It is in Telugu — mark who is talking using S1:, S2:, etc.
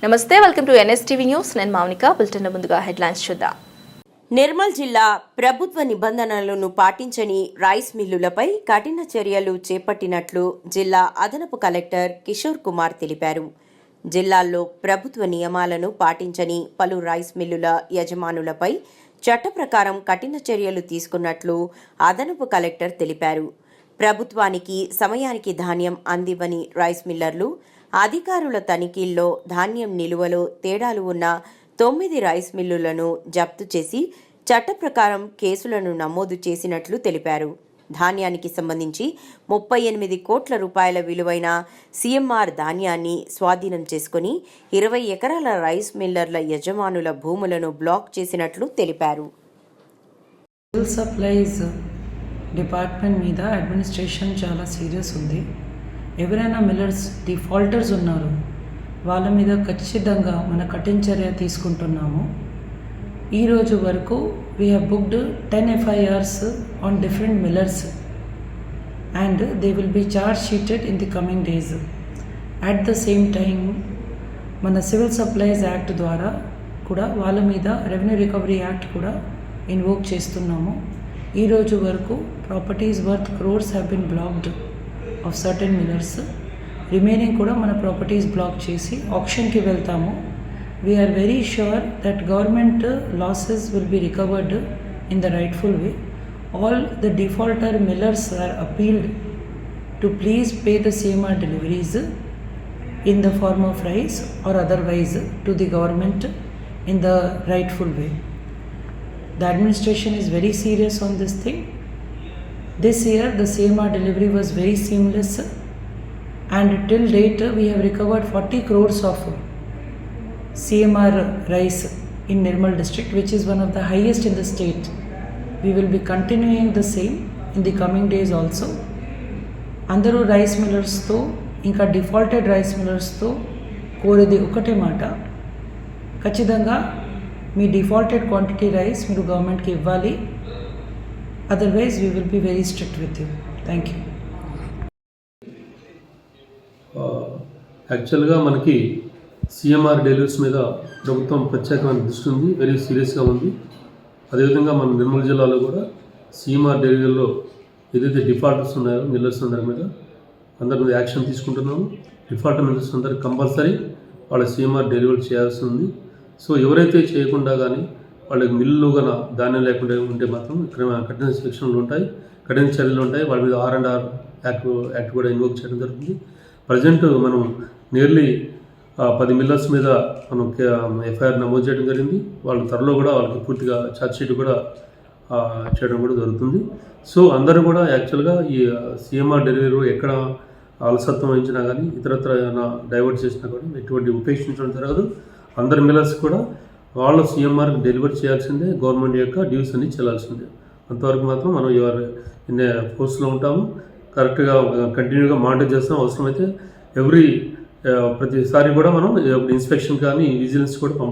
S1: నమస్తే, వెల్కమ్ టు ఎన్ఎస్టీవీ న్యూస్. నేను మౌనిక. బులెటిన్ ముందుగా హెడ్లైన్స్ చూద్దాం.
S2: నిర్మల్ జిల్లా ప్రభుత్వ నిబంధనలను పాటించని రైస్ మిల్లులపై కఠిన చర్యలు చేపట్టినట్లు జిల్లా అదనపు కలెక్టర్ కిషోర్ కుమార్ తెలిపారు. జిల్లాల్లో ప్రభుత్వ నియమాలను పాటించని పలు రైస్ మిల్లుల యజమానులపై చట్ట ప్రకారం కఠిన చర్యలు తీసుకున్నట్లు అదనపు కలెక్టర్ తెలిపారు. ప్రభుత్వానికి సమయానికి ధాన్యం అందివ్వని రైస్ మిల్లర్లు, అధికారుల తనిఖీల్లో ధాన్యం నిలువలో తేడాలు ఉన్న 9 రైస్ మిల్లులను జప్తు చేసి చట్ట ప్రకారం కేసులను నమోదు చేసినట్లు తెలిపారు. ధాన్యానికి సంబంధించి 38 కోట్ల రూపాయల విలువైన సీఎంఆర్ ధాన్యాన్ని స్వాధీనం చేసుకుని 20 ఎకరాల రైస్ మిల్లర్ల యజమానుల భూములను బ్లాక్ చేసినట్లు తెలిపారు.
S3: సివిల్ సప్లైస్ డిపార్ట్మెంట్ మీద అడ్మినిస్ట్రేషన్ చాలా సీరియస్ ఉంది. ఎవరైనా మిల్లర్స్ డిఫాల్టర్స్ ఉన్నారు, వాళ్ళ మీద ఖచ్చితంగా మన కఠిన చర్య తీసుకుంటున్నాము. ఈరోజు వరకు we have booked 10 FIRs on different millers and they will be charge sheeted in the coming days. At the same time మన సివిల్ సప్లైస్ యాక్ట్ ద్వారా కూడా వాళ్ళ మీద రెవెన్యూ రికవరీ యాక్ట్ కూడా ఇన్వోక్ చేస్తున్నాము. ఈరోజు వరకు properties worth crores have been blocked of certain millers. Remaining కూడా మన ప్రాపర్టీస్ బ్లాక్ చేసి ఆక్షన్కి వెళ్తాము. We are very sure that government losses will be recovered in the rightful way. All the defaulter millers are appealed to please pay the CMR deliveries in the form of rice or otherwise to the government in the rightful way. The administration is very serious on this thing. This year the CMR delivery was very seamless and till date we have recovered 40 crores of CMR rice in Nirmal district, which is one of the highest in the state. We will be continuing the same in the coming days also. Andaru rice millers tho inka defaulted rice millers tho కోరేది ఒకటే మాట, ఖచ్చితంగా మీ డిఫాల్టెడ్ క్వాంటిటీ రైస్ మీరు గవర్నమెంట్కి ఇవ్వాలి. Otherwise we will be very strict with you. Thank you.
S4: యాక్చువల్గా మనకి CMR డెలివరీస్ మీద ప్రభుత్వం ప్రత్యేకమైన దృష్టి ఉంది, వెరీ సీరియస్గా ఉంది. అదేవిధంగా మన నిర్మల్ జిల్లాలో కూడా CMR డెలివరీలో ఏదైతే డిఫాల్టర్స్ ఉన్నాయో మిల్లర్స్ అందరి మీద యాక్షన్ తీసుకుంటున్నాము. డిఫాల్టర్ మిల్లర్స్ అందరికి కంపల్సరీ వాళ్ళ CMR డెలివరీ చేయాల్సి ఉంది. సో ఎవరైతే చేయకుండా కానీ వాళ్ళకి మిల్లు కన్నా ధాన్యం లేకుండా ఉంటే మాత్రం ఇక్కడ కఠిన శిక్షణలు ఉంటాయి, కఠిన చర్యలు ఉంటాయి. వాళ్ళ మీద R&R యాక్ట్ కూడా ఇన్వోక్ చేయడం జరుగుతుంది. ప్రజెంట్ మనం నియర్లీ 10 మిల్లర్స్ మీద మనం FIR నమోదు చేయడం జరిగింది. వాళ్ళు త్వరలో కూడా వాళ్ళకి పూర్తిగా ఛార్జ్ షీట్ కూడా చేయడం కూడా జరుగుతుంది. సో అందరూ కూడా యాక్చువల్గా ఈ CMR డెలివరీ ఎక్కడ అలసత్వం వహించినా కానీ ఇతరత్ర ఏమైనా డైవర్ట్ చేసినా కూడా ఎటువంటి ఉపేక్షించడం జరగదు. అందరి మిల్లర్స్ కూడా వాళ్ళు CMR డెలివరీ చేయాల్సిందే, గవర్నమెంట్ యొక్క డ్యూస్ అన్ని చెల్లాల్సిందే. అంతవరకు మాత్రం మనం ఇన్ని పోస్ట్లో ఉంటాము, కరెక్ట్గా కంటిన్యూగా మానిటర్ చేస్తాం. అవసరమైతే ప్రతిసారి కూడా మనం ఇన్స్పెక్షన్ కానీ విజిలెన్స్ కూడా పంపడం